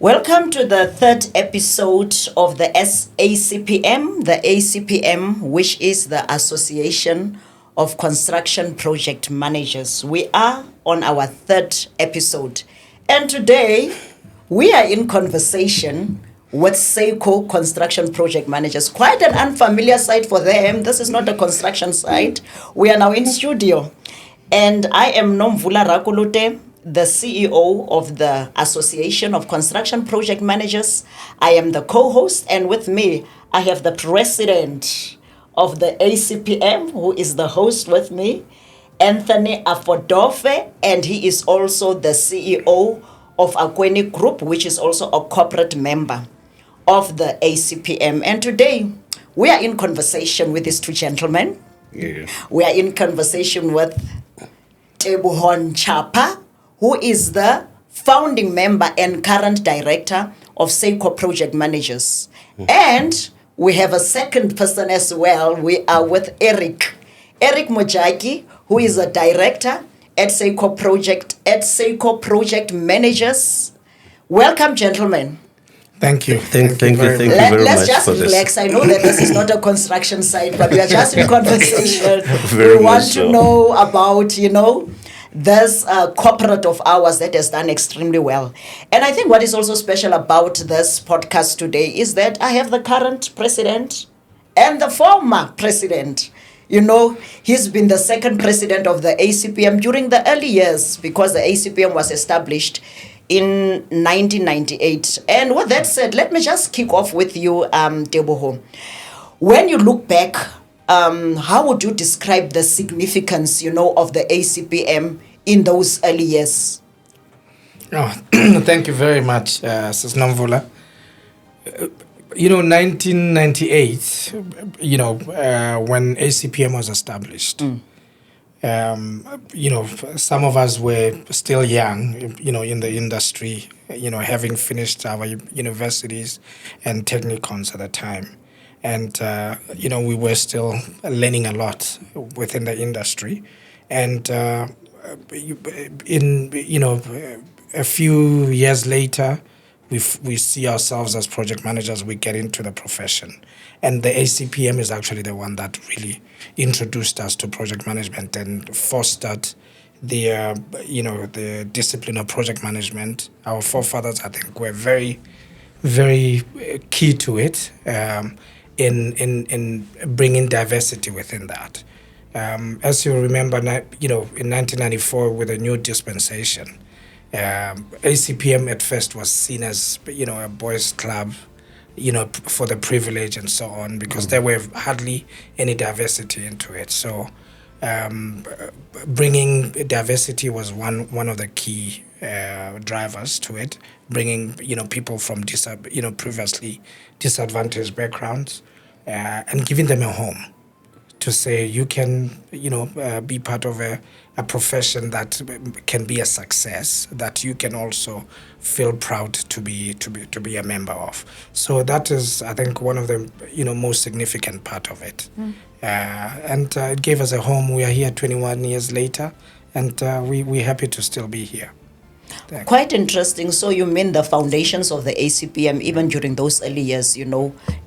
Welcome to the third episode of the ACPM, which is the Association of Construction Project Managers. We are on our third episode, and today we are in conversation with Seco Construction Project Managers. Quite an unfamiliar site for them. This is not a construction site. We are now in studio, and I am Nomvula Rakolote, the CEO of the Association of Construction Project Managers. I am the co-host, and with me, I have the president of the ACPM, who is the host with me, Anthony Afordofe, and he is also the CEO of Akweni Group, which is also a corporate member of the ACPM. And today, we are in conversation with these two gentlemen. Yeah. We are in conversation with Teboho Nchapha, who is the founding member and current director of Seco Project Managers. And we have a second person as well. We are with Eric Mojaki, who is a director at Seco Project Managers. Welcome, gentlemen. Thank you. Thank you very Let's much just for relax. this. I know that this is not a construction site, but we are just in conversation. Very We want much to so. know about, this corporate of ours that has done extremely well. And I think what is also special about this podcast today is that I have the current president and the former president. He's been the second president of the ACPM during the early years, because the ACPM was established in 1998. And with that said, let me just kick off with you, Teboho. When you look back, how would you describe the significance, of the ACPM in those early years? Oh, thank you very much, Sis Nomvula. 1998, when ACPM was established, some of us were still young, in the industry, having finished our universities and technicons at the time. And, we were still learning a lot within the industry. And a few years later, we see ourselves as project managers. We get into the profession. And the ACPM is actually the one that really introduced us to project management and fostered the discipline of project management. Our forefathers, I think, were very, very key to it. In bringing diversity within that. As you remember, in 1994 with the new dispensation, ACPM at first was seen as, a boys' club, for the privilege and so on, because there were hardly any diversity into it. So bringing diversity was one of the key drivers to it, bringing people from previously disadvantaged backgrounds and giving them a home to say you can be part of a profession that can be a success, that you can also feel proud to be a member of. So that is, I think, one of the most significant part of it. And it gave us a home. We are here 21 years later, and we're happy to still be here. Thanks. Quite interesting. So you mean the foundations of the ACPM, even during those early years,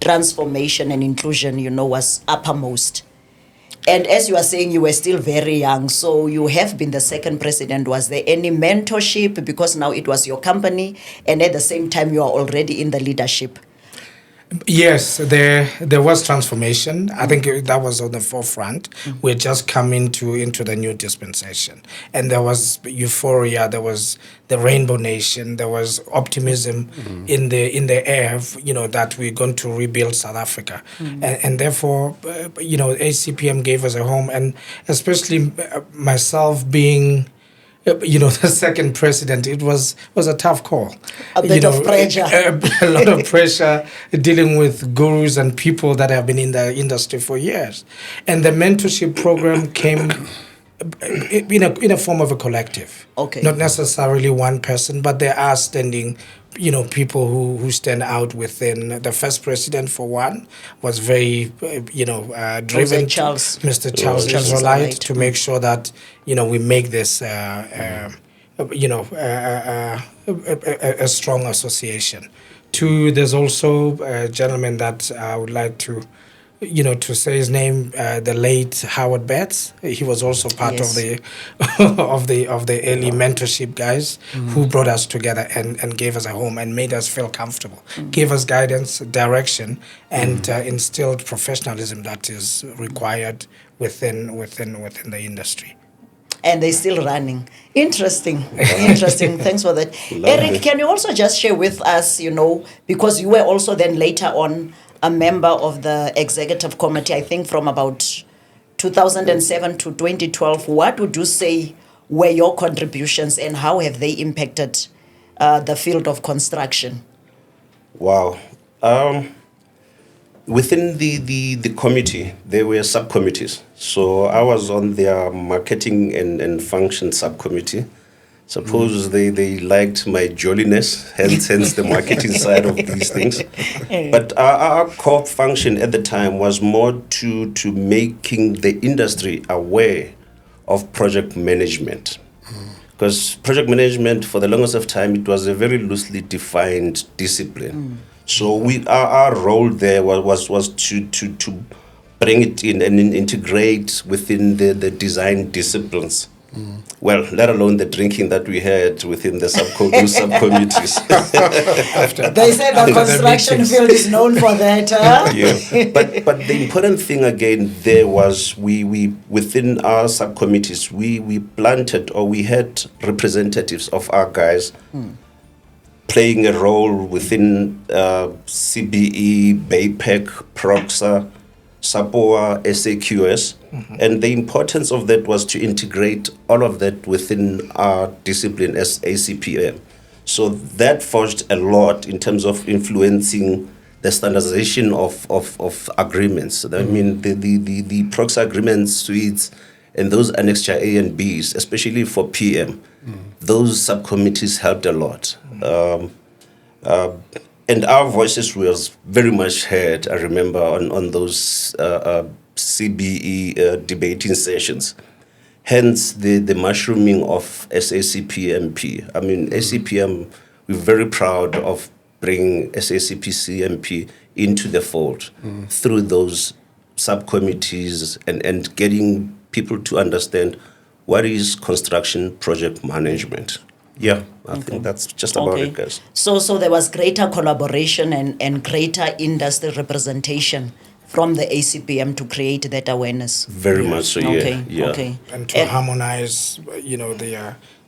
transformation and inclusion, was uppermost. And as you are saying, you were still very young, so you have been the second president. Was there any mentorship? Because now it was your company, and at the same time, you are already in the leadership. Yes, there was transformation. I think that was on the forefront. We're just coming into the new dispensation. And there was euphoria, there was the Rainbow Nation, there was optimism in the air, that we're going to rebuild South Africa. And therefore, ACPM gave us a home, and especially myself being the second president, it was a tough call. A bit of pressure. A lot of pressure dealing with gurus and people that have been in the industry for years. And the mentorship program came in a form of a collective. Okay. Not necessarily one person, but there are standing people who stand out within. The first president, for one, was very, driven. Mr. Mr. Charles Israelite, to make sure that, we make this a strong association. Two, there's also a gentleman that I would like to to say his name, the late Howard Betts. He was also part of the of the early mentorship guys who brought us together and gave us a home and made us feel comfortable, gave us guidance, direction, and instilled professionalism that is required within the industry. And they're still running. Interesting. Thanks for that. Eric, can you also just share with us, because you were also then later on a member of the executive committee, I think from about 2007 to 2012. What would you say were your contributions and how have they impacted the field of construction? Wow. Within the committee, there were subcommittees. So I was on their marketing and function subcommittee. Suppose they liked my jolliness, hence the marketing side of these things. But our core function at the time was more to making the industry aware of project management. Because project management, for the longest of time, it was a very loosely defined discipline. So our role there was to bring it in and integrate within the design disciplines. Well, let alone the drinking that we had within the subcommittees. They say the construction field is known for that. Huh? Yeah. But the important thing again there was we within our subcommittees we planted, or we had representatives of our guys playing a role within CBE, BAPEC, PROXA, SAPOA, SAQS. And the importance of that was to integrate all of that within our discipline as ACPM. So that forged a lot in terms of influencing the standardization of agreements. I mean, the PROXA agreement suites and those annexed A and Bs, especially for PM, those subcommittees helped a lot. And our voices was very much heard, I remember, on those CBE debating sessions. Hence the mushrooming of SACPMP. I mean, ACPM, we're very proud of bringing SACPCMP into the fold through those subcommittees and getting people to understand what is construction project management. Yeah, I think that's just about it, guys. So there was greater collaboration and greater industry representation from the ACPM to create that awareness. Very much so, yeah. Okay. And to harmonize,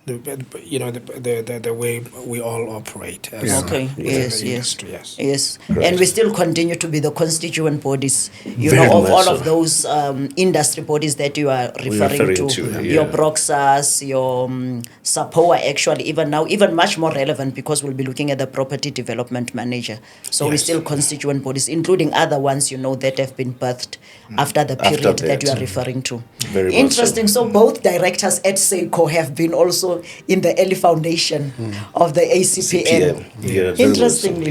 the way we all operate as industry. Yes. And we still continue to be the constituent bodies, Very of much all so. of those industry bodies that you are referring to. Your PROXAs, your SAPOA, actually, even much more relevant because we'll be looking at the property development manager. So we're still constituent bodies, including other ones, that have been birthed after the period that you are referring to. Very Interesting. much So both directors at Seco have been also in the early foundation of the ACPM. Yeah, Interesting.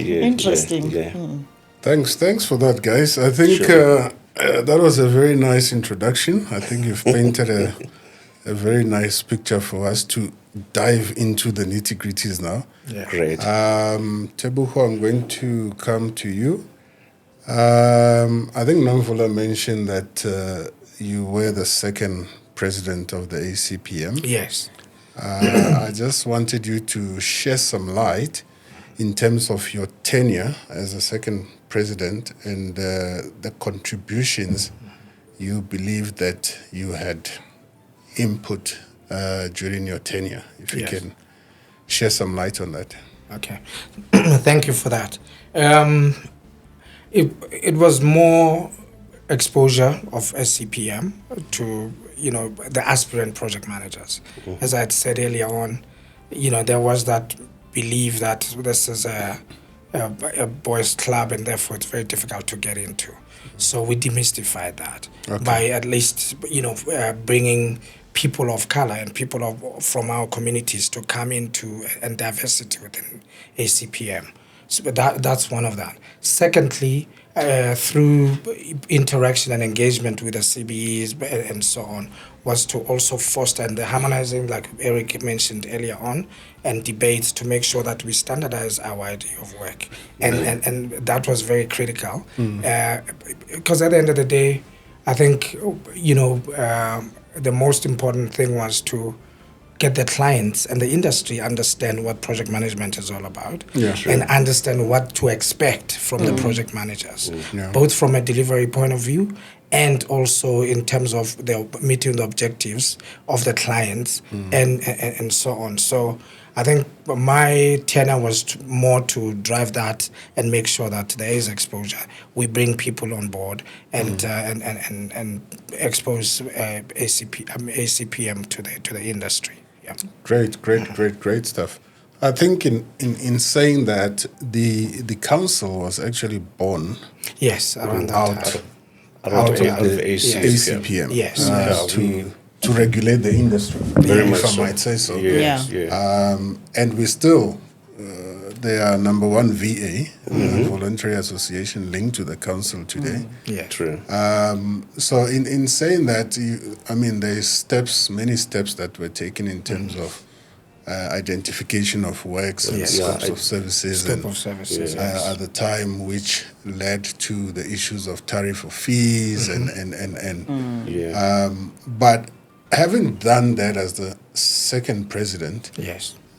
Thanks for that, guys. I think that was a very nice introduction. I think you've painted a very nice picture for us to dive into the nitty-gritties now. Yeah. Great. Teboho, I'm going to come to you. I think Nomvula mentioned that you were the second president of the ACPM. Yes. I just wanted you to share some light in terms of your tenure as a second president and the contributions you believe that you had input during your tenure. If you can share some light on that. Okay. Thank you for that. It was more exposure of SCPM to the aspirant project managers. As I had said earlier on, there was that belief that this is a boys' club and therefore it's very difficult to get into. So we demystified that by at least bringing people of color and people from our communities to come into and diversity within ACPM. So that's one of that. Secondly, through interaction and engagement with the CBEs and so on, was to also foster and the harmonizing, like Eric mentioned earlier on, and debates to make sure that we standardize our idea of work. And that was very critical. Because at the end of the day, I think, the most important thing was to get the clients and the industry understand what project management is all about, and understand what to expect from the project managers, both from a delivery point of view and also in terms of the meeting the objectives of the clients and so on. So I think my tenor was more to drive that and make sure that there is exposure. We bring people on board and expose ACPM to the industry. Yeah. Great stuff. I think in saying that the council was actually born around that out of ACPM. Yes. To regulate the industry, very much if I might say so. And we still, they are number one VA, voluntary association linked to the council today. True. So in saying that, there's many steps that were taken in terms of identification of works and scopes of services. At the time, which led to the issues of tariff of fees but having done that as the second president,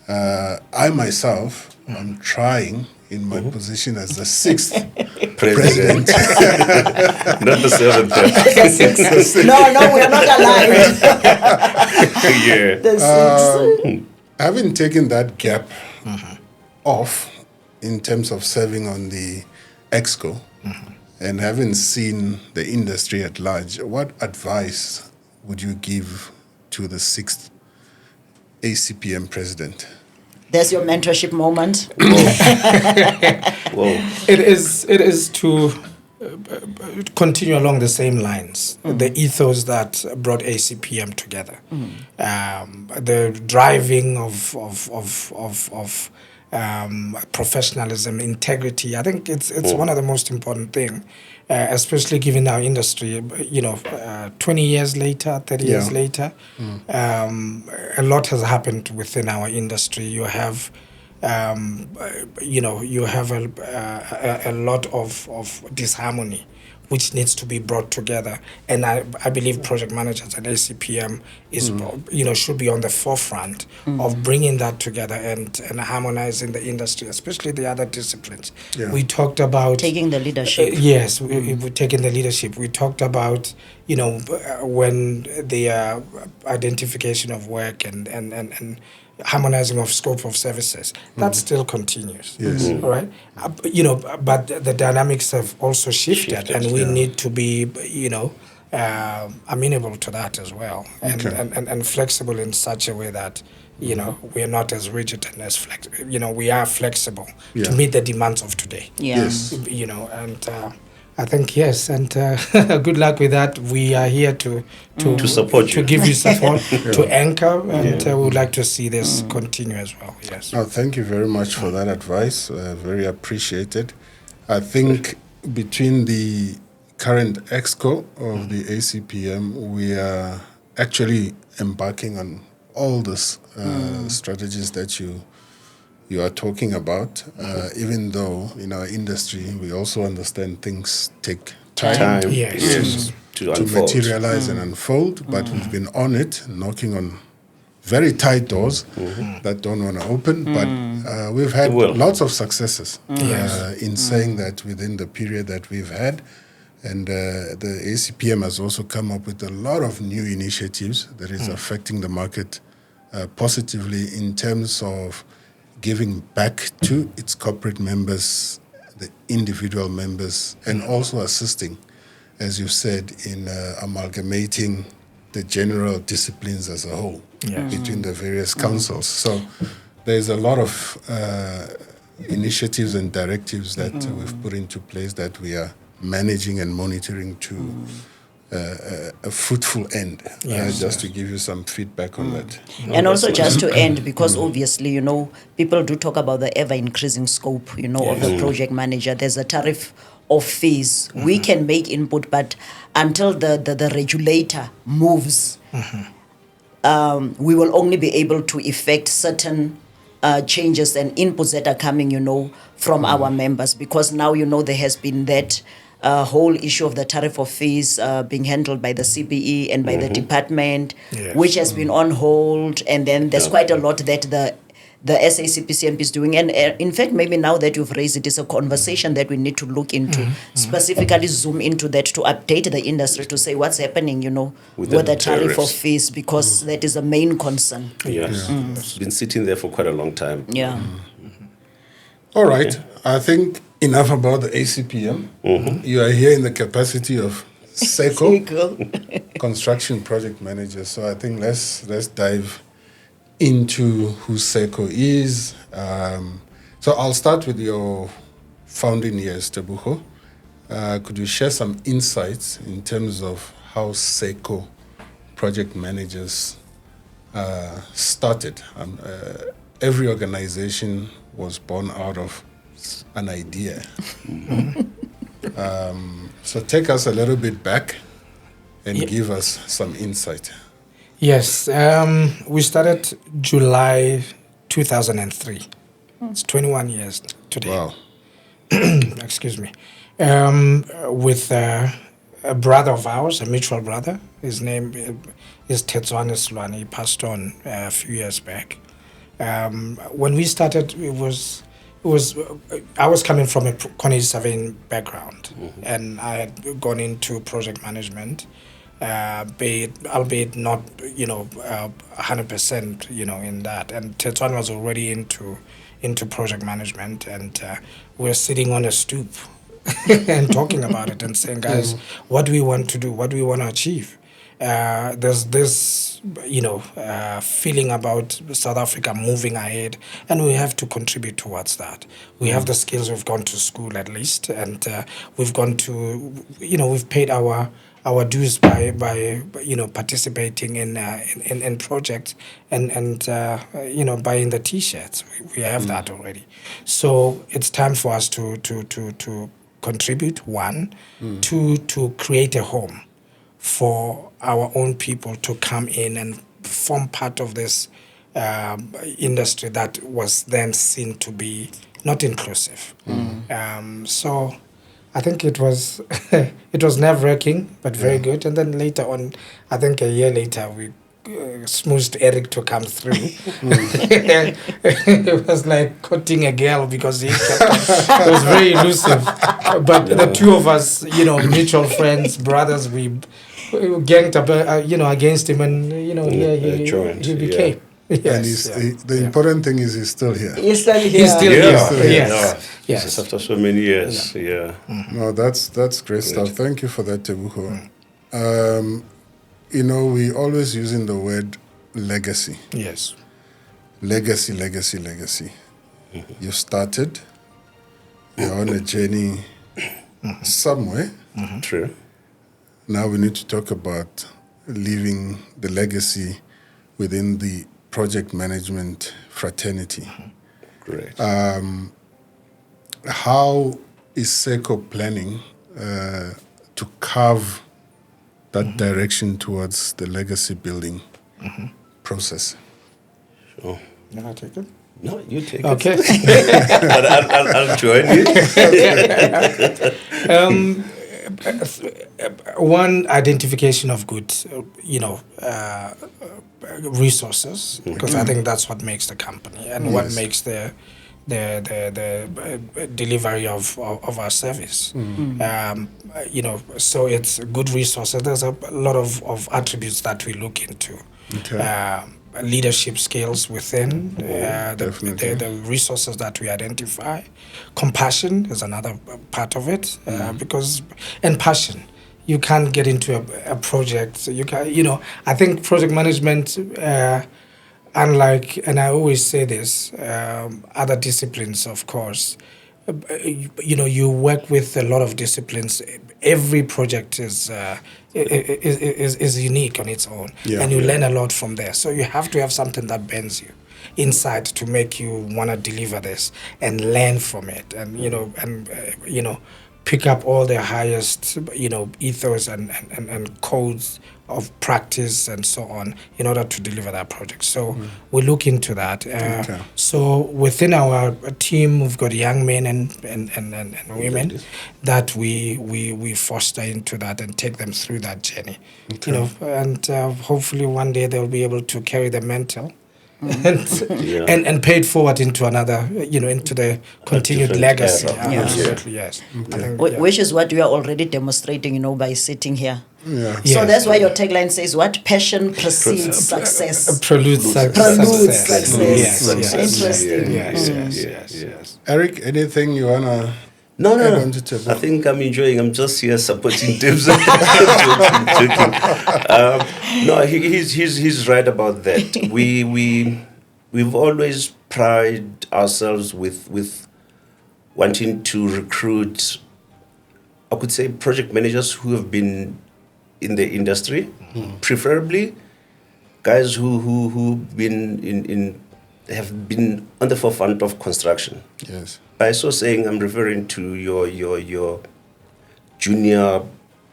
I myself am trying in my position as the sixth president. Not the seventh. No, we're not aligned. The sixth. Having taken that gap off in terms of serving on the EXCO and having seen the industry at large, what advice would you give to the sixth ACPM president? There's your mentorship moment. Whoa. It is to continue along the same lines, the ethos that brought ACPM together, the driving of professionalism, integrity. I think it's one of the most important things, especially given our industry. 20 years later, 30 years later, a lot has happened within our industry. You have you have a lot of disharmony which needs to be brought together, and I believe project managers at ACPM is should be on the forefront of bringing that together and harmonizing the industry, especially the other disciplines. We talked about taking the leadership. Yes, we're taking the leadership. We talked about when the identification of work and harmonizing of scope of services, that still continues. All right, but the dynamics have also shifted and we need to be amenable to that as well, and flexible in such a way that we are not as rigid and as we are flexible to meet the demands of today. And I think and good luck with that. We are here to support you, to give you support, to anchor, and we would like to see this continue as well. Yes. Oh, thank you very much for that advice. Very appreciated. I think between the current EXCO of the ACPM, we are actually embarking on all these strategies that you are talking about, even though in our industry we also understand things take time to materialize and unfold, but we've been on it, knocking on very tight doors that don't want to open, but we've had lots of successes in saying that within the period that we've had, and the ACPM has also come up with a lot of new initiatives that is affecting the market positively in terms of giving back to its corporate members, the individual members, and also assisting, as you said, in amalgamating the general disciplines as a whole between the various councils. So there's a lot of initiatives and directives that we've put into place that we are managing and monitoring to a fruitful end. Just to give you some feedback on that. And also just to end, because obviously, people do talk about the ever-increasing scope, of the project manager. There's a tariff of fees. We can make input, but until the regulator moves, we will only be able to effect certain changes and inputs that are coming, from our members, because now, there has been that whole issue of the tariff of fees being handled by the CBE and by the department, which has been on hold, and then there's quite a lot that the SACPCM is doing. And in fact, maybe now that you've raised it, is a conversation that we need to look into, specifically zoom into that to update the industry to say what's happening, with the tariff of fees, because that is a main concern. Yes. It's been sitting there for quite a long time. Yeah. All right. I think enough about the ACPM. You are here in the capacity of Seco, construction project manager. So I think let's dive into who Seco is. So I'll start with your founding years, Teboho. Could you share some insights in terms of how Seco project managers started? Every organization was born out of an idea. So take us a little bit back and give us some insight. Yes, we started July 2003. It's 21 years today. Wow. Excuse me. With a brother of ours, a mutual brother. His name is Tetswane Slwane. He passed on a few years back. When we started, I was coming from a quantity surveying background, and I had gone into project management, albeit not 100% in that. And Tetswane was already into project management, and we're sitting on a stoop and talking about it and saying, guys, what do we want to do? What do we want to achieve? There's this, feeling about South Africa moving ahead, and we have to contribute towards that. We have the skills. We've gone to school at least, and we've gone to, we've paid our dues by participating in projects and buying the T-shirts. We have that already. So it's time for us to contribute. One, two, to create a home for our own people to come in and form part of this industry that was then seen to be not inclusive. So I think it was it was nerve-wracking, but very good. And then later on, I think a year later, we smoothed Eric to come through. It was like courting a girl because it was very elusive. But the two of us, mutual friends, brothers, we ganged up, against him, and he became. Yes, and the important thing is he's still here. He's still here. He's still here. Yes. After so many years. No, that's great stuff. Thank you for that, Teboho. We always using the word legacy. Yes. Legacy. You started. You're on a journey somewhere. True. Now we need to talk about leaving the legacy within the project management fraternity. Great. How is Seco planning to carve that direction towards the legacy building process? Sure. Can I take it? No, you take it. Okay. But I'll join you. One, identification of good, resources, because I think that's what makes the company and what makes the delivery of our service. So it's good resources. There's a lot of attributes that we look into. Okay. Leadership skills within the resources that we identify. Compassion is another part of it, and passion. You can't get into a project. You can, I think project management, unlike, and I always say this, other disciplines, of course, you work with a lot of disciplines. Every project is unique on its own, and you learn a lot from there. So you have to have something that bends you inside to make you want to deliver this and learn from it, and pick up all the highest, ethos and codes of practice and so on in order to deliver that project. So we look into that. So within our team, we've got young men and women that we foster into that and take them through that journey. And hopefully one day they'll be able to carry the mantle and pay it forward into another, into the continued legacy. Absolutely, yes. Which is what we are already demonstrating, by sitting here. Yeah. So that's why your tagline says what? Passion precedes success. Preludes success. Yes. Interesting. Yes. Eric, anything you wanna? No. I think I'm enjoying. I'm just here supporting Tibbs. Joking. No, he's right about that. We've always prided ourselves with wanting to recruit, I could say, project managers who have been in the industry, preferably guys who have been on the forefront of construction. Yes. By so saying, I'm referring to your junior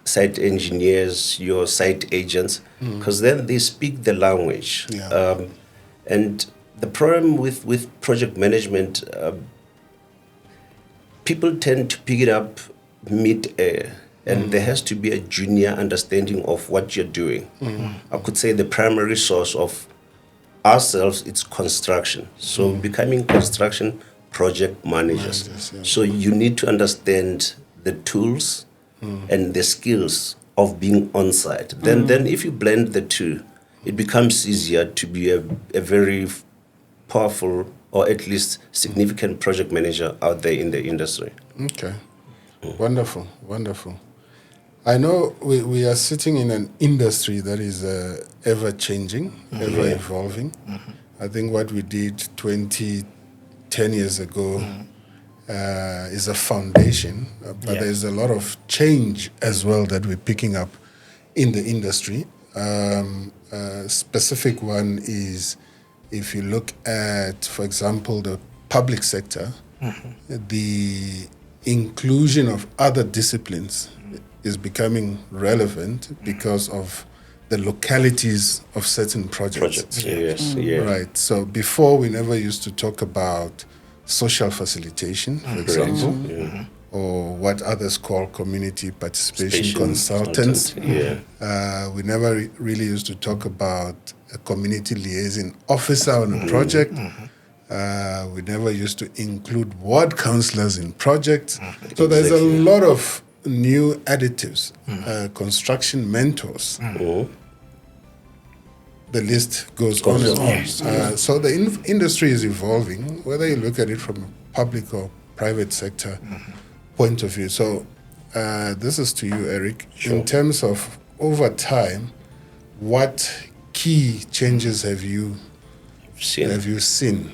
site engineers, your site agents, because then they speak the language. Yeah. And the problem with project management, people tend to pick it up mid-air, and there has to be a junior understanding of what you're doing. I could say the primary source of ourselves, it's construction. So becoming construction project managers. So you need to understand the tools and the skills of being on site. Then if you blend the two, it becomes easier to be a very powerful or at least significant project manager out there in the industry. Okay. Wonderful. I know we are sitting in an industry that is ever changing, ever evolving. I think what we did 10 years ago is a foundation, but there's a lot of change as well that we're picking up in the industry. A specific one is if you look at, for example, the public sector, the inclusion of other disciplines is becoming relevant because of the localities of certain projects. Yes. Right. So before we never used to talk about social facilitation, for example, or what others call community participation consultants. We never really used to talk about a community liaison officer on a project. We never used to include ward councillors in projects. So there's a lot of new additives, construction mentors. The list goes on and on. So the industry is evolving, whether you look at it from a public or private sector point of view. So this is to you, Eric. Sure. In terms of over time, what key changes have you seen?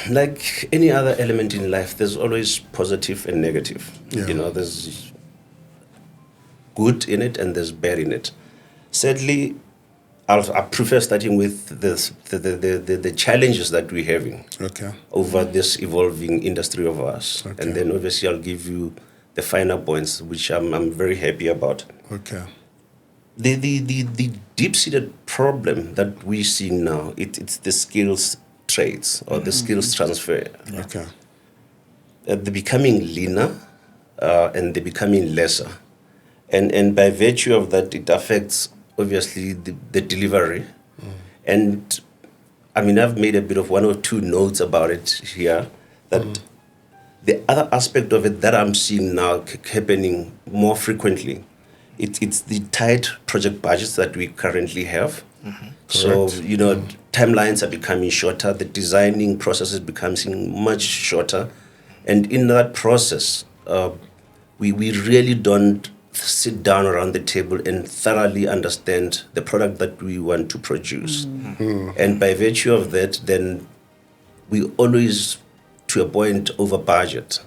Like any other element in life, there's always positive and negative. There's good in it and there's bad in it. Sadly, I prefer starting with the challenges that we're having over this evolving industry of ours. And then obviously I'll give you the finer points, which I'm very happy about. The deep-seated problem that we're seeing now, it's the skills trades or the skills transfer. They're becoming leaner and they're becoming lesser. And by virtue of that, it affects obviously the delivery. And I mean, I've made a bit of one or two notes about it here, that the other aspect of it that I'm seeing now happening more frequently, it's the tight project budgets that we currently have. So, timelines are becoming shorter, the designing process is becoming much shorter. And in that process, we really don't sit down around the table and thoroughly understand the product that we want to produce. And by virtue of that, then we always, to a point, over budget.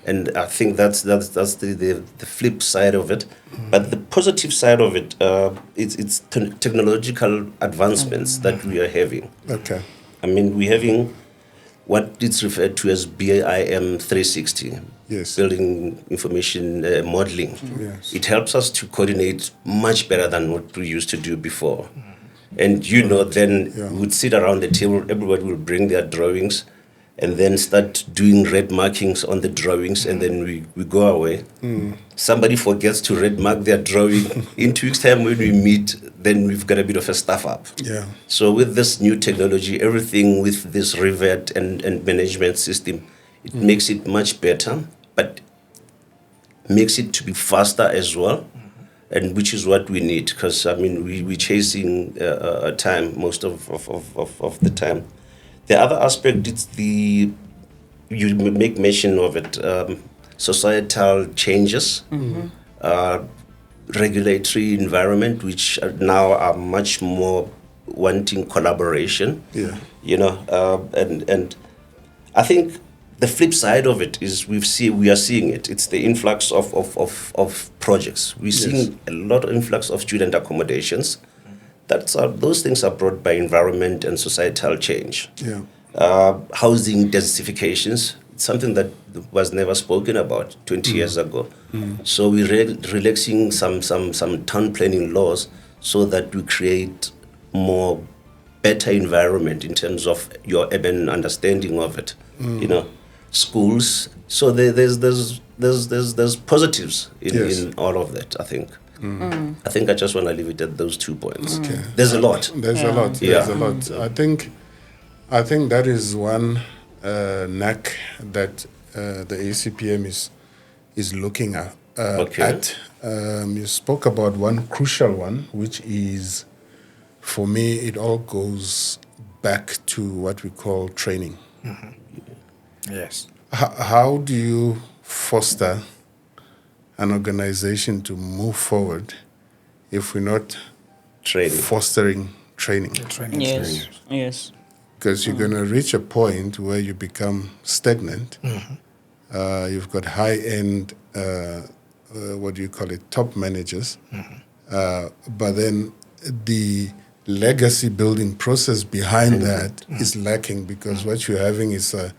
And I think that's the flip side of it. But the positive side of it, it's technological advancements that we are having. I mean, we're having what it's referred to as BIM 360. Yes. Building information modeling. Yes. It helps us to coordinate much better than what we used to do before. And then we'd sit around the table, everybody will bring their drawings and then start doing red markings on the drawings, and then we go away. Somebody forgets to red mark their drawing. In 2 weeks' time when we meet, then we've got a bit of a stuff up. Yeah. So with this new technology, everything with this revert and management system, it makes it much better, but makes it to be faster as well, and which is what we need, because we're chasing time most of the time. The other aspect is you make mention of it, societal changes, regulatory environment, which now are much more wanting collaboration. Yeah. And I think the flip side of it is we are seeing it. It's the influx of projects. We're seeing a lot of influx of student accommodations. Those things are brought by environment and societal change. Yeah. Housing densifications, it's something that was never spoken about 20 years ago. So we're relaxing some town planning laws so that we create better environment in terms of your urban understanding of it. Schools. So there's positives in all of that, I think. I think I just want to leave it at those 2 points. Okay. There's a lot. There's a lot. Yeah. There's a lot. I think that is one knack that the ACPM is looking at. You spoke about one crucial one, which is, for me, it all goes back to what we call training. Yes. How do you foster an organization to move forward if we're not fostering training? Yes. Because you're going to reach a point where you become stagnant. You've got high-end, top managers. But then the legacy building process behind that is lacking, because what you're having is a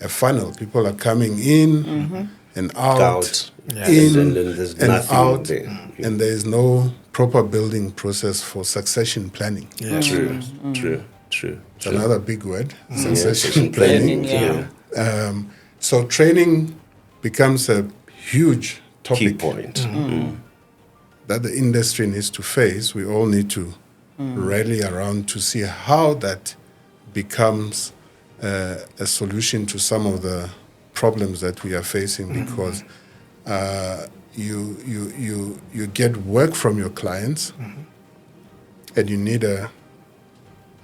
funnel. People are coming in and out, in and out, and there is no proper building process for succession planning. Yeah. True. It's another big word, succession planning. So training becomes a huge topic. Key point. That the industry needs to face. We all need to rally around to see how that becomes a solution to some of the problems that we are facing, because you get work from your clients, and you need a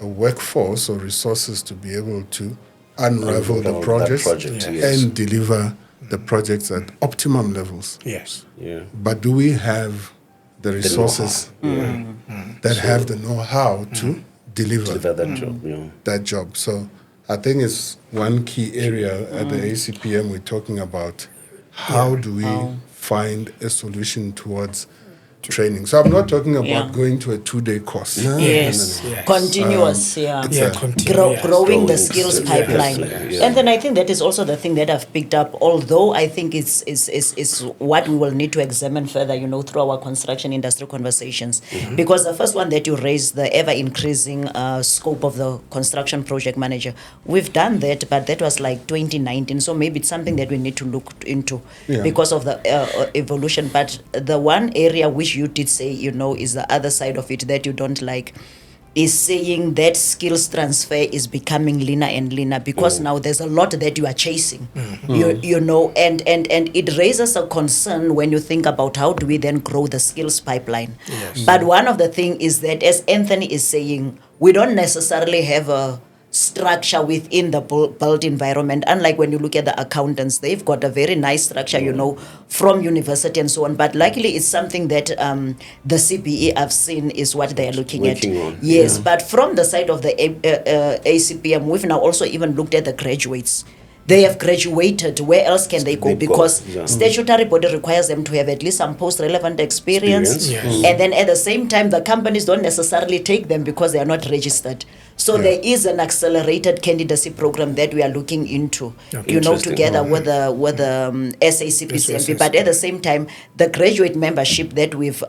workforce or resources to be able to unravel the projects and deliver the projects at optimum levels. Yes. Yeah. But do we have the resources that have the know-how to deliver that job? Yeah. that job? So I think it's one key area at the ACPM we're talking about. How do we find a solution towards training? So I'm not talking about going to a 2-day course. No. Continuous, growing the skills pipeline. And then I think that is also the thing that I've picked up, although I think it's what we will need to examine further, through our construction industry conversations. Because the first one that you raised, the ever-increasing scope of the construction project manager, we've done that, but that was like 2019, so maybe it's something that we need to look into because of the evolution. But the one area which you did say, is the other side of it that you don't like, is saying that skills transfer is becoming leaner and leaner, because now there's a lot that you are chasing, and it raises a concern when you think about how do we then grow the skills pipeline. Yes. But one of the things is that, as Anthony is saying, we don't necessarily have a structure within the built environment. Unlike when you look at the accountants, they've got a very nice structure, from university and so on. But luckily, it's something that the CBE I've seen is what they are looking at. Yes, but from the side of the ACPM, we've now also even looked at the graduates. They have graduated. Where else can they go? Because statutory body requires them to have at least some post-relevant experience. Yes. And then at the same time, the companies don't necessarily take them because they are not registered. So there is an accelerated candidacy program that we are looking into, together with the SACPM. But at the same time, the graduate membership that we've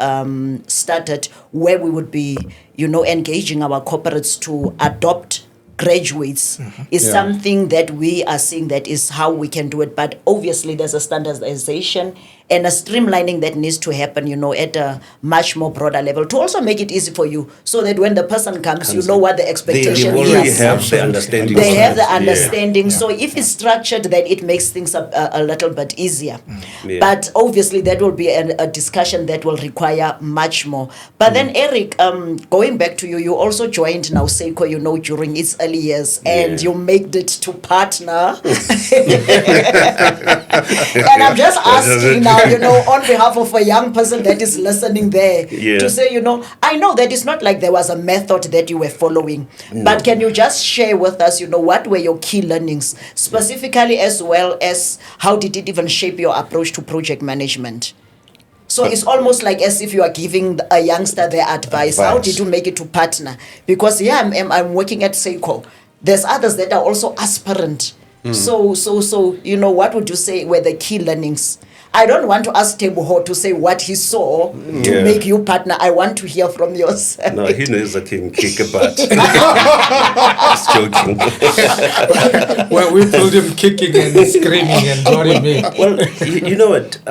started, where we would be, engaging our corporates to adopt graduates is something that we are seeing that is how we can do it. But obviously there's a standardization and a streamlining that needs to happen, at a much more broader level to also make it easy for you so that when the person comes, you know what the expectation they already have the understanding. They have the understanding. So if it's structured, then it makes things a little bit easier. But obviously that will be a discussion that will require much more. But then Eric, going back to you, you also joined now Seco, during its early years, and you made it to partner. And I'm just asking now, on behalf of a young person that is listening there, to say, I know that it's not like there was a method that you were following, but can you just share with us, what were your key learnings, specifically, as well as how did it even shape your approach to project management? So it's almost like as if you are giving a youngster their advice. How did you make it to partner? Because I'm working at Seco. There's others that are also aspirant. So what would you say were the key learnings? I don't want to ask Teboho to say what he saw to make you partner. I want to hear from your side. No, he knows I can kick a butt. Just joking. Well, we pulled him kicking and screaming and glory me. Well, you know what?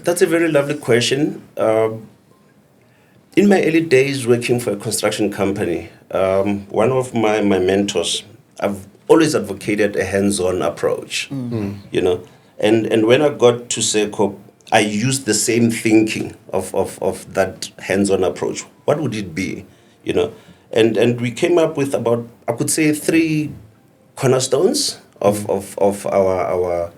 That's a very lovely question. In my early days working for a construction company, one of my mentors, I've always advocated a hands-on approach, And when I got to Seco, I used the same thinking of that hands-on approach. What would it be, And we came up with about, I could say, 3 cornerstones of our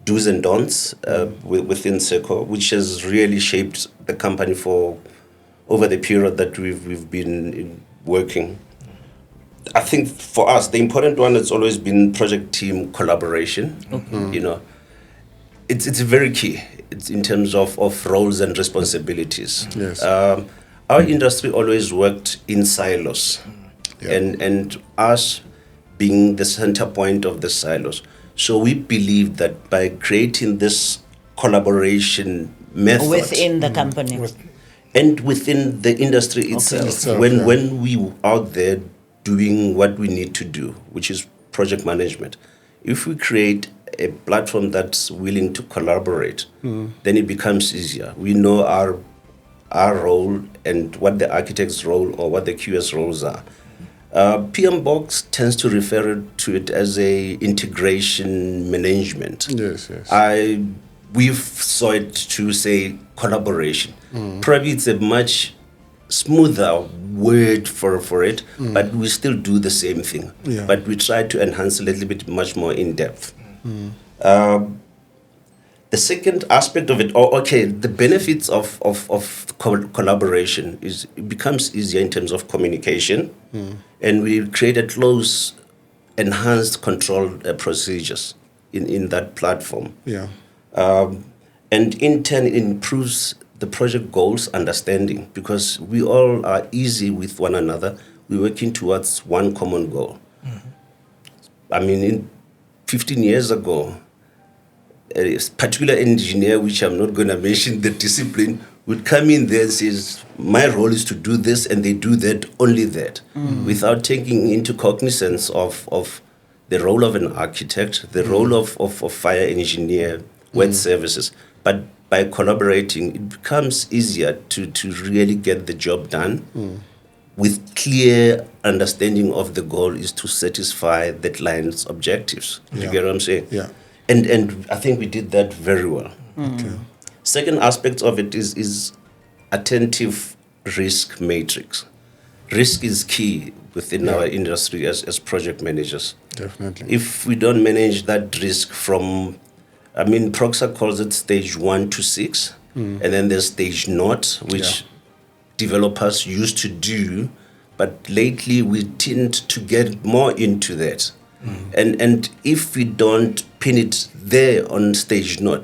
do's and don'ts within Seco, which has really shaped the company for over the period that we've been working. I think for us, the important one has always been project team collaboration, It's very key. It's in terms of roles and responsibilities. Yes. Our industry always worked in silos, and us being the center point of the silos. So we believe that by creating this collaboration method within the company and within the industry itself, when we out there doing what we need to do, which is project management, if we create a platform that's willing to collaborate, then it becomes easier. We know our role and what the architect's role or what the QS roles are. PM Box tends to refer to it as a integration management. Yes. We've saw it to say collaboration. Probably it's a much smoother word for it, but we still do the same thing. But we try to enhance a little bit much more in depth. The second aspect of it, the benefits of collaboration is it becomes easier in terms of communication, and we create a close, enhanced control procedures in that platform. And in turn, it improves the project goals understanding because we all are easy with one another. We're working towards one common goal. I mean, 15 years ago, a particular engineer, which I'm not going to mention the discipline, would come in there and says, my role is to do this, and they do that, only that, without taking into cognizance of the role of an architect, the role of fire engineer, wet services. But by collaborating, it becomes easier to really get the job done with clear understanding of the goal is to satisfy the client's objectives. You get what I'm saying? And I think we did that very well. Second aspect of it is attentive risk matrix. Risk is key within our industry as project managers. Definitely. If we don't manage that risk from, PrCPM calls it stage 1 to 6, and then there's stage 0, which developers used to do, but lately we tend to get more into that. And if we don't pin it there on stage 0,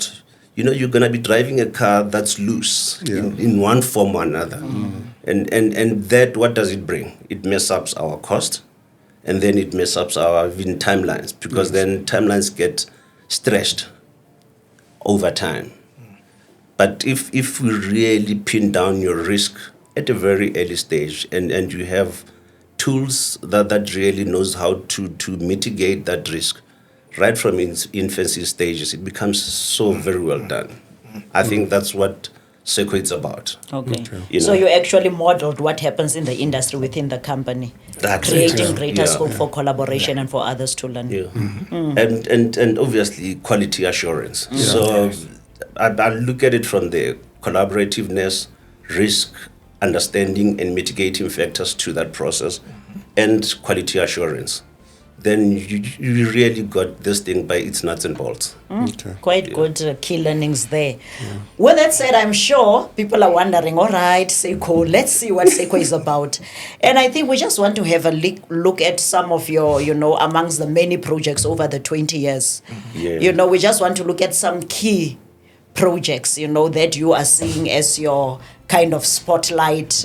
you're going to be driving a car that's loose in one form or another. And that, what does it bring? It messes up our cost. and then it messes up our even timelines, because then timelines get stretched over time. But if we really pin down your risk at a very early stage, and you have tools that really knows how to mitigate that risk right from its infancy stages, it becomes so very well done. I think that's what Seco is about. Okay. You So know. you actually modeled what happens in the industry within the company, That's creating it. greater Yeah. scope for collaboration and for others to learn. Yeah. And obviously quality assurance. So I look at it from the collaborativeness, risk understanding and mitigating factors to that process, and quality assurance. Then you really got this thing by its nuts and bolts. Quite good key learnings there. With that said, I'm sure people are wondering, all right, Seco, let's see what Seco is about. And I think we just want to have a look at some of your, amongst the many projects over the 20 years. Yeah. We just want to look at some key projects, that you are seeing as your kind of spotlight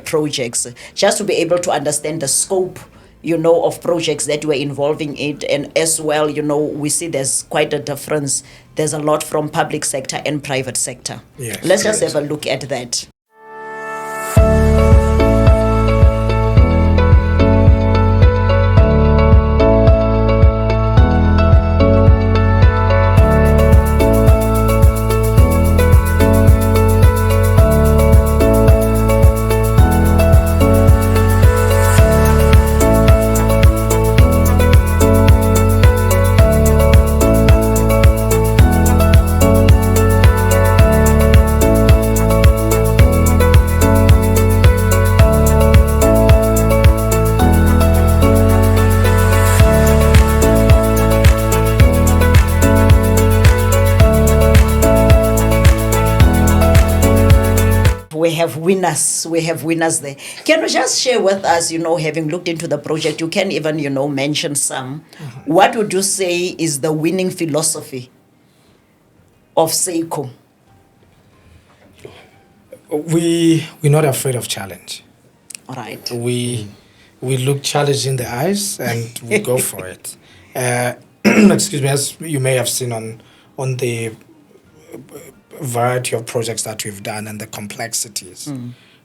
projects, just to be able to understand the scope of projects that we're involving in. And as well, we see there's quite a difference. There's a lot from public sector and private sector. Yes, Let's just have a look at that. We have winners there. Can you just share with us, having looked into the project, you can even, mention some. What would you say is the winning philosophy of Seco? We're not afraid of challenge. All right. We look challenge in the eyes and we go for it. Excuse me, as you may have seen on the variety of projects that we've done, and the complexities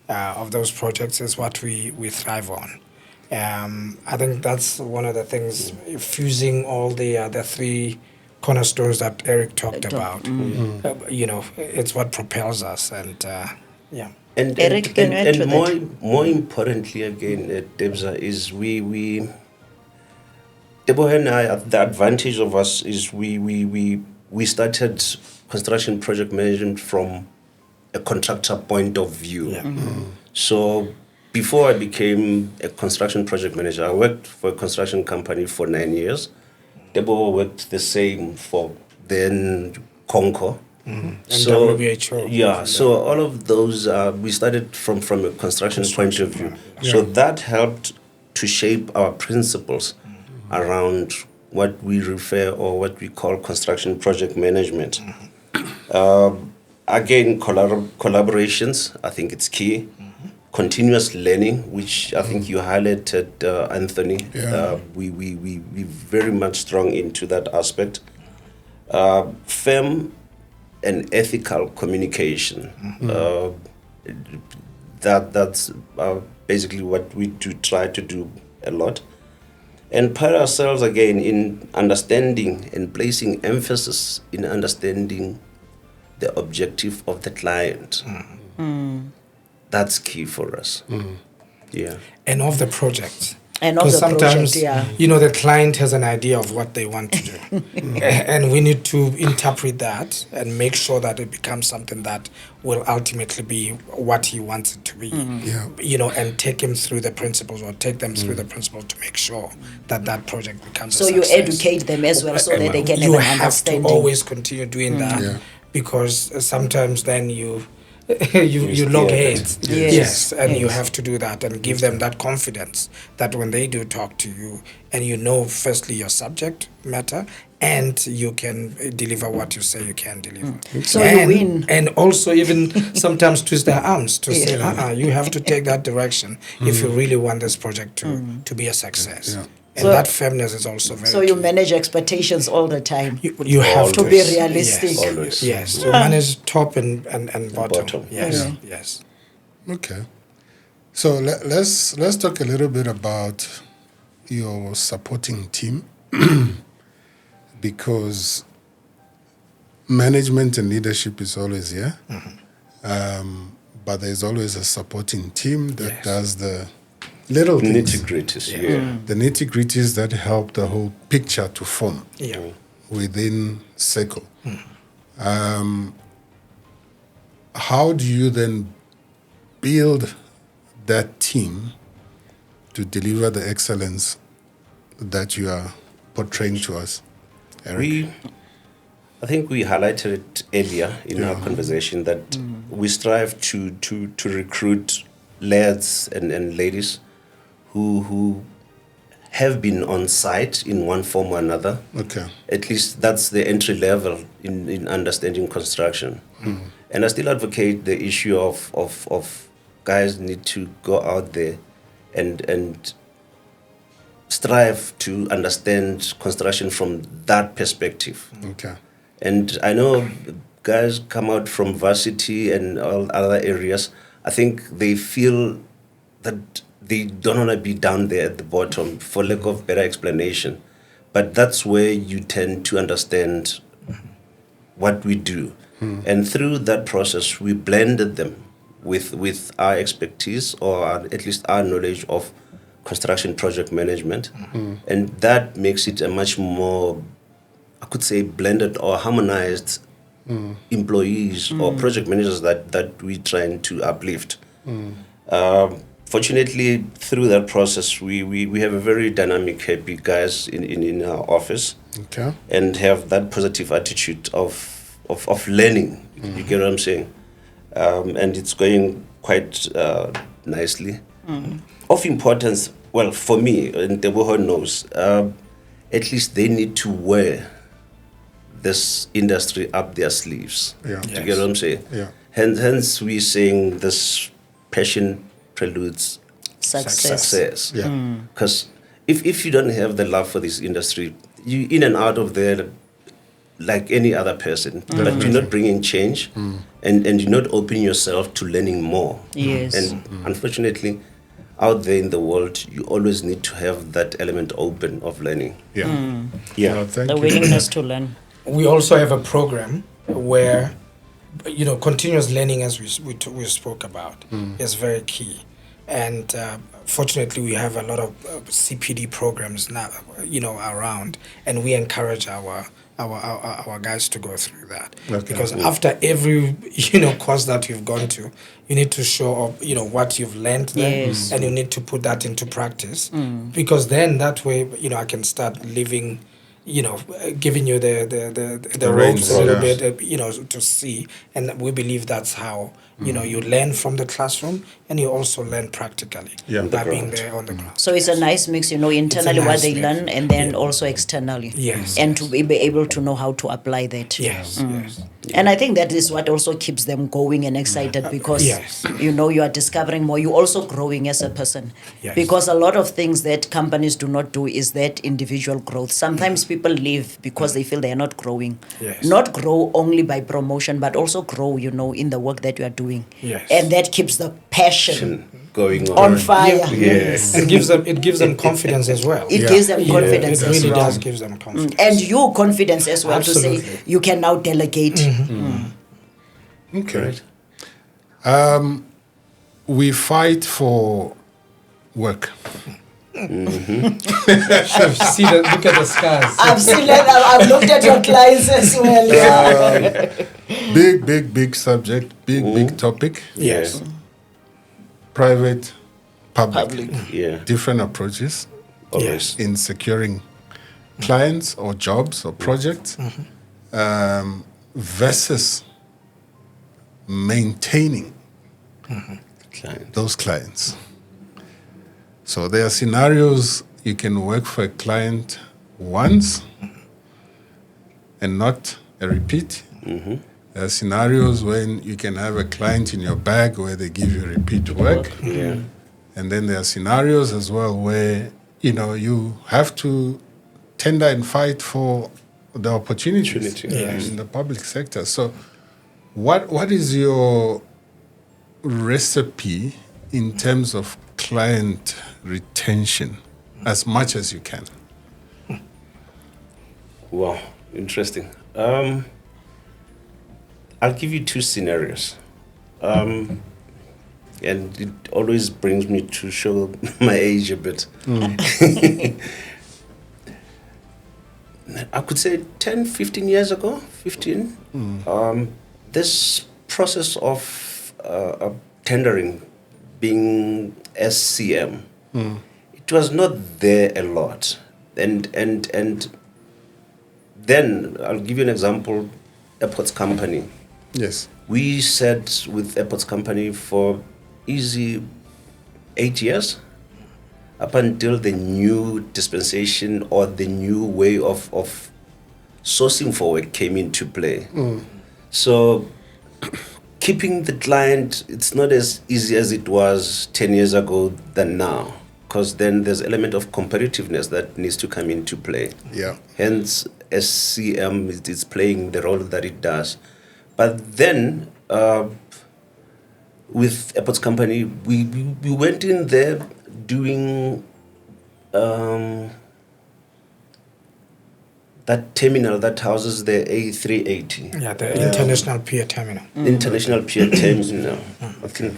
of those projects is what we thrive on. I think that's one of the things, fusing all the three cornerstones that Eric talked about. It's what propels us, and yeah. And Eric, can you add to that? more importantly, again, Debza, is we Teboho and I, the advantage of us is we started construction project management from a contractor point of view. Yeah. So before I became a construction project manager, I worked for a construction company for 9 years. Teboho worked the same for then Conco. And So WHO. yeah, so all of those we started from a construction point of view. So that helped to shape our principles around what we refer or what we call construction project management. Again, collaborations, I think it's key. Continuous learning, which I think you highlighted, Anthony. We very much strong into that aspect. Firm and ethical communication. That's basically what we try to do a lot. And put ourselves again in understanding and placing emphasis in understanding the objective of the client. That's key for us. Yeah. And of the project. And of Because the sometimes, project, the client has an idea of what they want to do. And we need to interpret that and make sure that it becomes something that will ultimately be what he wants it to be. And take him through the principles, or take them through the principles to make sure that that project becomes So a you success. educate them as well, so that they can have You an have to understanding. always continue doing that, because sometimes then you log spearhead. heads. Yes. And you Yes. have to do that and give them that confidence that when they do talk to you, and you know, firstly, your subject matter, and you can deliver what you say you can deliver. So you win. And also even sometimes twist their arms to say, Yeah. you have to take that direction if you really want this project to be a success. Yeah. And So- that firmness is also very So you key. manage expectations all the time. You have To to be realistic. Yes, Always. yes. You manage top and bottom. Bottom. Yes, Yeah. yes. Okay. So let's talk a little bit about your supporting team because management and leadership is always here, but there's always a supporting team that Yes. does the little things, Nitty-gritties, yeah. the nitty-gritties that help the whole picture to form Yeah. within Seco. How do you then build that team to deliver the excellence that you are portraying to us, Eric? I think we highlighted it earlier in our conversation that we strive to recruit lads and ladies who have been on site in one form or another. Okay. At least that's the entry level in understanding construction. And I still advocate the issue of guys need to go out there and strive to understand construction from that perspective. Okay. And I know guys come out from varsity and all other areas. I think they feel that they don't want to be down there at the bottom for lack of better explanation. But that's where you tend to understand what we do. And through that process, we blended them with our expertise or at least our knowledge of construction project management. And that makes it a much more, I could say, blended or harmonized employees or project managers that we're trying to uplift. Fortunately, through that process, we have a very dynamic, happy guys in our office Okay. and have that positive attitude of learning. You get what I'm saying? And it's going quite nicely. Of importance, well, for me, and Teboho knows, at least they need to wear this industry up their sleeves. Yeah. You get what I'm saying? Yeah. Hence we're saying this passion preludes success. Yeah. Because if you don't have the love for this industry, you in and out of there like any other person, but you're not bringing change and you're not opening yourself to learning more. Yes. And unfortunately, out there in the world, you always need to have that element open of learning. Yeah. Yeah. Well, thank The you. willingness to learn. We also have a program where, continuous learning, as we spoke about, is very key. And fortunately, we have a lot of CPD programs now, around, and we encourage our guys to go through that. Okay. Because after every course that you've gone to, you need to show up what you've learned there, Yes. and you need to put that into practice. Because then that way I can start living, giving you the ropes reins, a little yeah. bit, to see. And we believe that's how you learn from the classroom, and you also learn practically Yeah. by The being ground. there on the ground. So it's a nice mix, internally what nice they mix. learn and then Yeah. also externally. Yes, And to be able to know how to apply that. Yes, yes. And I think that is what also keeps them going and excited because Yes. you are discovering more. You're also growing as a person. Yes. Because a lot of things that companies do not do is that individual growth. Sometimes people leave because they feel they are not growing. Yes. Not grow only by promotion, but also grow, in the work that you are doing. Yes. And that keeps the passion Going on fire. Yes. It gives them confidence as well. It Yeah. gives them confidence It as really well. does give them confidence. And you confidence as well to Absolutely. say you can now delegate. Okay. We fight for work. Look at the scars. I've seen that. I've looked at your clients as well. Big subject, big topic. Yes. Private, public. Public. Yeah. Different approaches Yes. in securing clients or jobs or projects versus maintaining those clients. So there are scenarios you can work for a client once and not a repeat. There are scenarios when you can have a client in your bag where they give you repeat work. And then there are scenarios as well where, you have to tender and fight for the opportunities in the public sector. So what is your recipe in terms of client retention as much as you can? Wow, interesting. I'll give you two scenarios. And it always brings me to show my age a bit. I could say 10, 15 years ago, 15, this process of tendering, being SCM, it was not there a lot. And then, I'll give you an example, Airports Company. Yes. We sat with Airports Company for easy 8 years, up until the new dispensation or the new way of sourcing for work came into play. So keeping the client, it's not as easy as it was 10 years ago than now, because then there's an element of competitiveness that needs to come into play. Yeah. Hence, SCM is playing the role that it does. But then, with Airports Company, we went in there doing that terminal that houses the A380. Yeah, the International Pier Terminal. International Pier Terminal. I think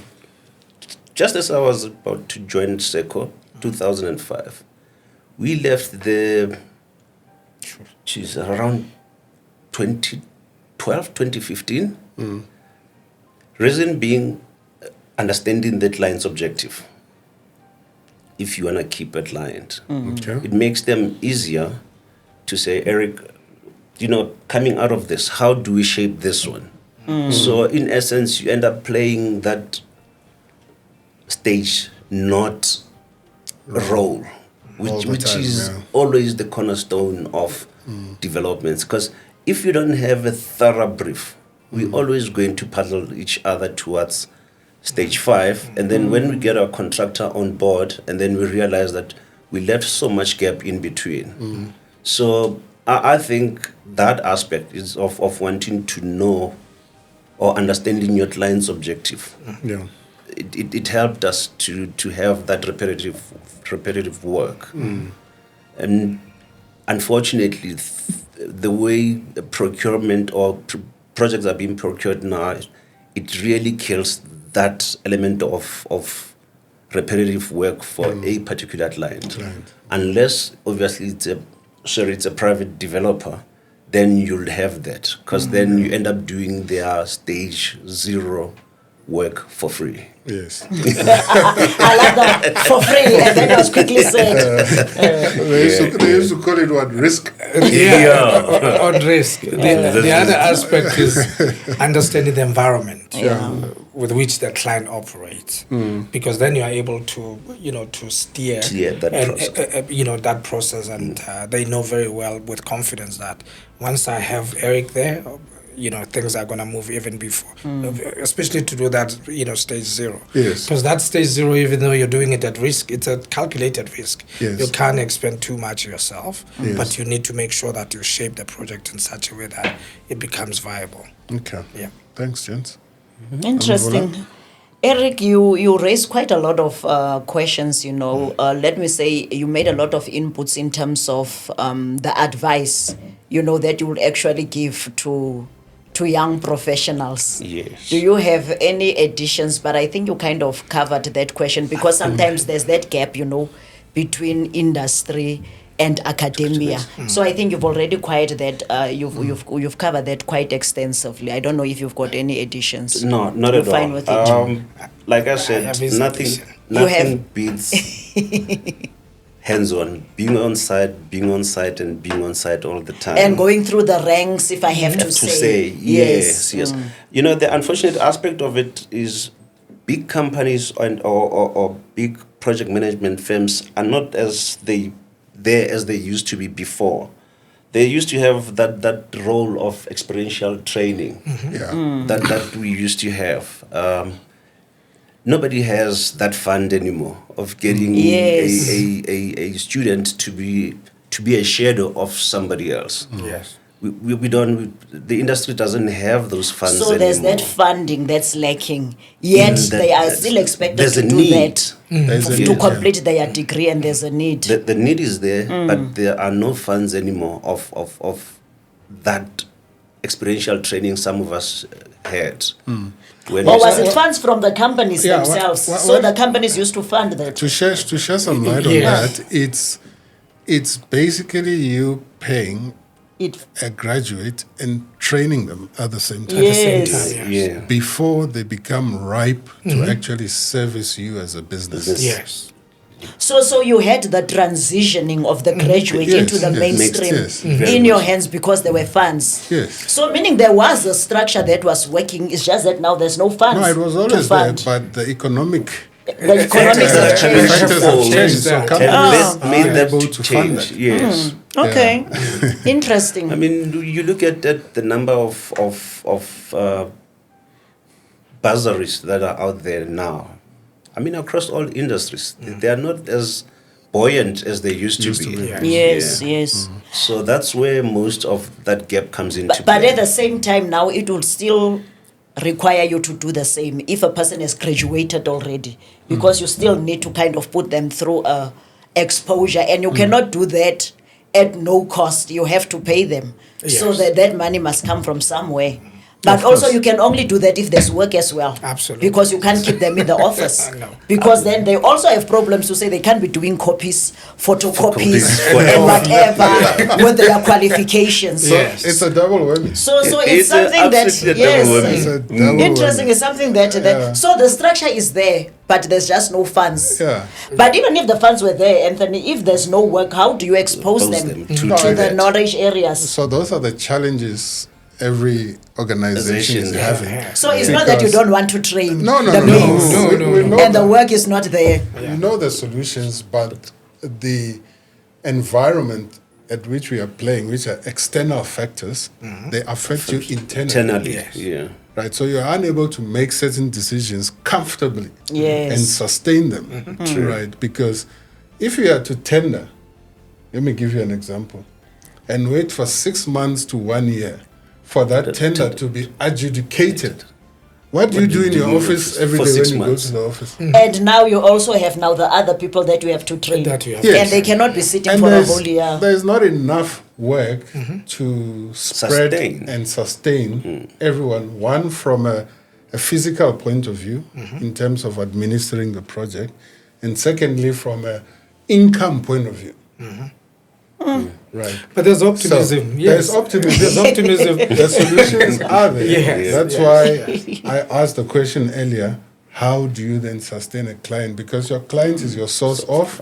just as I was about to join Seco, 2005, we left there, around 2012, 2015. Reason being, understanding the client's objective. If you want to keep a client, it makes them easier to say, Eric, coming out of this, how do we shape this one? So in essence, you end up playing that stage, not role, which is always the cornerstone of developments. Because if you don't have a thorough brief, we're always going to paddle each other towards stage 5, and then when we get our contractor on board, and then we realize that we left so much gap in between. So I think that aspect is of wanting to know or understanding your client's objective. It helped us to have that repetitive work. And unfortunately, the way procurement or projects are being procured now, it really kills that element of repetitive work for a particular client. Unless obviously it's a private developer, then you'll have that, because then you end up doing their stage 0 work for free. Yes. I like that, for free, and then it was quickly said. They used to call it what, risk? On risk. The other aspect is understanding the environment with which the client operates, because then you are able to, to steer that that process, and they know very well with confidence that once I have Eric there, things are going to move even before, especially to do that, stage 0. Yes. Because that stage 0, even though you're doing it at risk, it's a calculated risk. Yes. You can't expend too much yourself, but you need to make sure that you shape the project in such a way that it becomes viable. Okay. Yeah. Thanks, gents. Interesting. Eric, you raised quite a lot of questions, Let me say you made a lot of inputs in terms of the advice, that you would actually give to young professionals. Yes. Do you have any additions? But I think you kind of covered that question, because sometimes there's that gap, between industry and academia. So I think you've already quite that you've covered that quite extensively. I don't know if you've got any additions. No, not You're at all. fine with it. Like I said, nothing beats hands-on, being on site, and being on site all the time. And going through the ranks, if I have to say. Yes. You know, the unfortunate aspect of it is big companies or big project management firms are not as they used to be before. They used to have that role of experiential training that we used to have. Nobody has that fund anymore of getting a student to be a shadow of somebody else. Yes. We don't. The industry doesn't have those funds So there's anymore. that funding that's lacking. Yet they are still expected to do that to complete their degree, and there's a need. The need is there, but there are no funds anymore of that experiential training some of us had. When Or we was started- it funds from the companies Yeah, themselves? what- So the companies used to fund that. To share some light on that, it's basically you paying a graduate and training them at the same time. Yes. Yeah. Before they become ripe to actually service you as a business. Yes. So you had the transitioning of the graduate Yes, into the yes. mainstream Yes, very in your much. hands because there were funds. Yes. So meaning there was a structure that was working. It's just that now there's no funds. No, it was to always there, fund. but the economic The economics have changed. factors have changed. So And companies And made are that able to to fund change. that. Yes. Okay, interesting. I mean, you look at the number of bursaries that are out there now. I mean, across all industries, they are not as buoyant as they used to be. Yeah. Yes, Yeah. yes. So that's where most of that gap comes into But play. at the same time, now it will still require you to do the same if a person has graduated already, because you still need to kind of put them through a exposure, and you cannot do that at no cost. You have to pay them, so Yes. that money must come from somewhere. But also you can only do that if there's work as well. Absolutely. Because you can't keep them in the office. No. Because then they also have problems to say they can't be doing copies, photocopies, Photocopies, and whatever with their qualifications. So Yes. it's a double whammy. So it's It's something that absolutely a double whammy. It's a double interesting. whammy. It's something that so the structure is there, but there's just no funds. Yeah. But even if the funds were there, Anthony, if there's no work, how do you expose Expose them them to, to the that. knowledge areas? So those are the challenges every organization is Organization, having. yeah. So it's not that you Because- don't want to train No, no, the no, maids, no. We know and the that. work is not there. We know the solutions, but the environment at which we are playing, which are external factors, they affect you internally. Internally, Yes. yeah. Right, so you're unable to make certain decisions comfortably Yes. and sustain them, right? Because if you are to tender, let me give you an example, and wait for 6 months to 1 year for that tender to be adjudicated, what do you do in your office every for day 6 when you go months? to the office? And now you also have now the other people that you have to train. That you have to And they cannot be sitting And for a whole year. there's not enough work to spread Sustain. and sustain everyone. One, from a physical point of view, in terms of administering the project, and secondly, from a income point of view. Right. But there's optimism. So, Yes. There's optimism. There's optimism. The solutions are there. Yes, That's yes, why I asked the question earlier, how do you then sustain a client? Because your client is your source of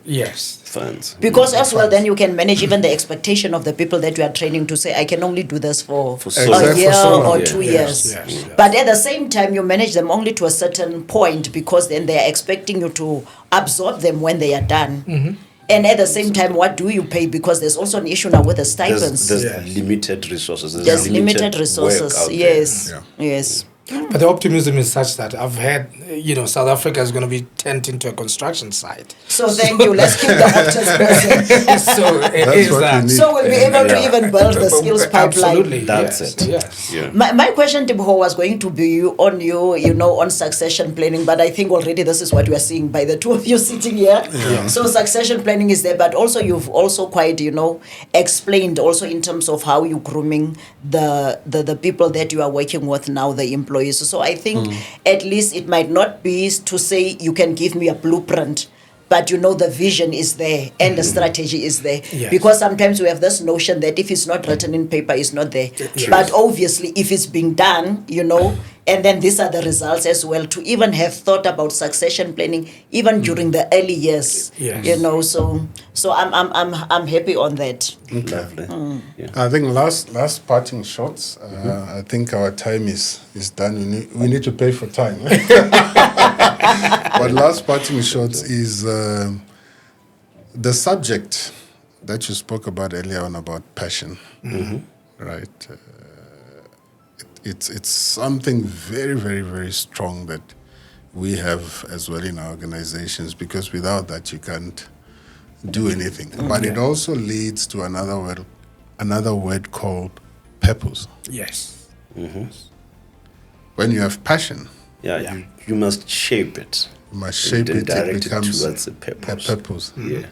Yes. Funds. Because as well, then you can manage even the expectation of the people that you are training to say, I can only do this for For a so long. year For so long. or Yeah. 2 Yes, years. yes, yes. But at the same time, you manage them only to a certain point, because then they are expecting you to absorb them when they are done. And at the same time, what do you pay? Because there's also an issue now with the stipends. There's Yes. limited resources. There's limited work resources. out there. Yes. Yeah. Yes. But the optimism is such that I've had, South Africa is going to be turned into a construction site. So thank you. Let's keep the optimism. So it That's is what we that. need. So we'll be able to Yeah. even build the skills pipeline. Absolutely. That's yes, it. Yes. Yeah. My question, Teboho, was going to be on on succession planning, but I think already this is what we are seeing by the two of you sitting here. So succession planning is there, but also you've also quite, explained also in terms of how you're grooming the people that you are working with now, the employees. So I think at least it might not be to say you can give me a blueprint, but the vision is there and the strategy is there. Yes. Because sometimes we have this notion that if it's not written in paper, it's not there. True. But obviously, if it's being done, And then these are the results as well, to even have thought about succession planning even during the early years. Yes. You know, so I'm happy on that. Lovely. Yeah. I think last parting shots. I think our time is done. We need to pay for time. But last parting shots is the subject that you spoke about earlier on about passion, right? It's something very, very, very strong that we have as well in our organizations, because without that you can't do anything. But it also leads to another word called purpose. Yes. When you have passion, you must shape it. you must shape And it. direct It it becomes towards a a purpose. purpose. Yeah.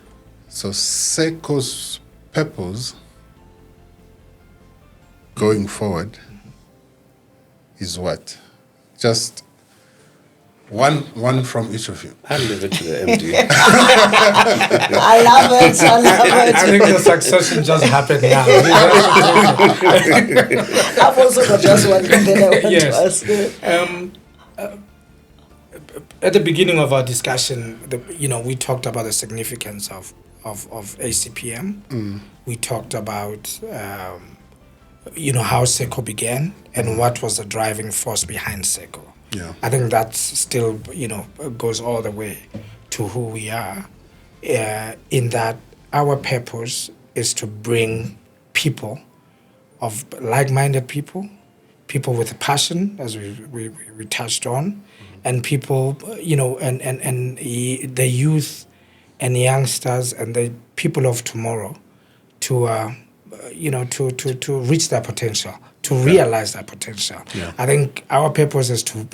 So Seco's purpose going forward is what? Just one from each of you. I'll leave it to the MD. I love it. I think the succession just happened now. I've also got just one thing that I want to ask. At the beginning of our discussion, we talked about the significance of ACPM. We talked about how Seco began and what was the driving force behind Seco. Yeah. I think that still goes all the way to who we are. In that our purpose is to bring people of like-minded people with passion, as we touched on, and people, and the youth and youngsters and the people of tomorrow to reach their potential, to realize their potential. Yeah. I think our purpose is to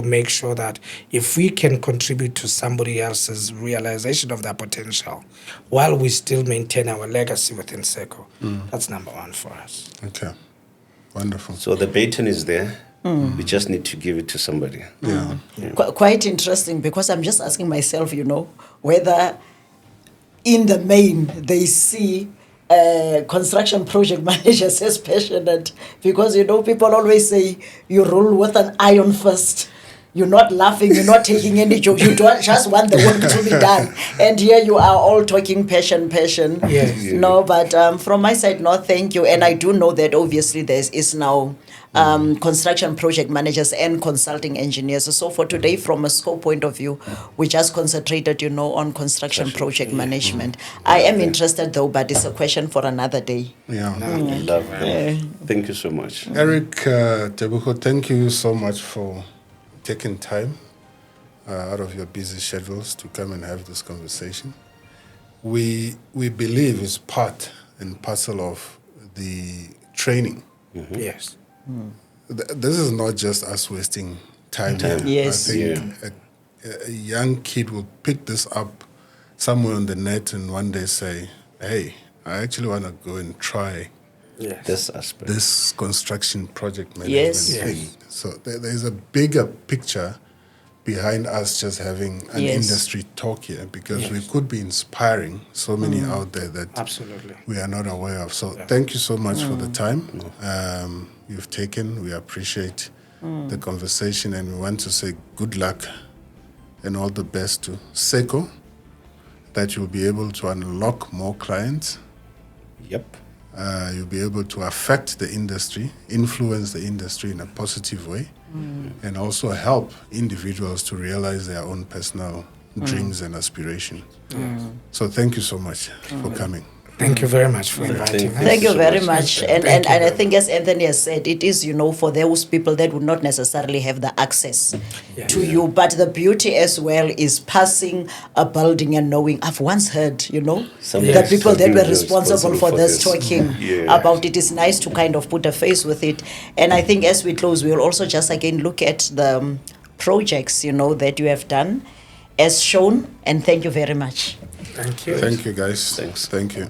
make sure that if we can contribute to somebody else's realization of their potential while we still maintain our legacy within Seco, that's number one for us. Okay. Wonderful. So the baton is there. We just need to give it to somebody. Yeah. Quite interesting, because I'm just asking myself, whether in the main they see construction project managers as passionate, because people always say you rule with an iron fist. You're not laughing, you're not taking any jokes, you don't just want the work to be done. And here you are all talking passion. Yes. No, but from my side, no, thank you. And I do know that obviously there is now construction project managers and consulting engineers. So for today, from a scope point of view, we just concentrated, on construction project management. I am interested though, but it's a question for another day. Yeah. Lovely. Thank you so much. Eric, Teboho, thank you so much for taking time out of your busy schedules to come and have this conversation. We believe it's part and parcel of the training. Yes. This is not just us wasting time. Yes. I think a young kid will pick this up somewhere on the net and one day say, hey, I actually want to go and try This aspect. this construction project management thing. So there's a bigger picture behind us just having an industry talk here, because we could be inspiring so many out there that Absolutely. we are not aware of. So thank you so much for the time you've taken. We appreciate the conversation, and we want to say good luck and all the best to Seco, that you'll be able to unlock more clients. Yep. You'll be able to affect the industry, influence the industry in a positive way, and also help individuals to realize their own personal dreams and aspirations. So thank you so much for coming. Thank you very much for inviting us. Thank you so very much. much. And I think, as Anthony has said, it is, for those people that would not necessarily have the access to you. But the beauty as well is passing a building and knowing. I've once heard, the people that were responsible for this talking about it. Is nice to kind of put a face with it. And I think as we close, we'll also just again look at the projects, that you have done as shown. And thank you very much. Thank you. Thank you, guys. Thanks. Thank you.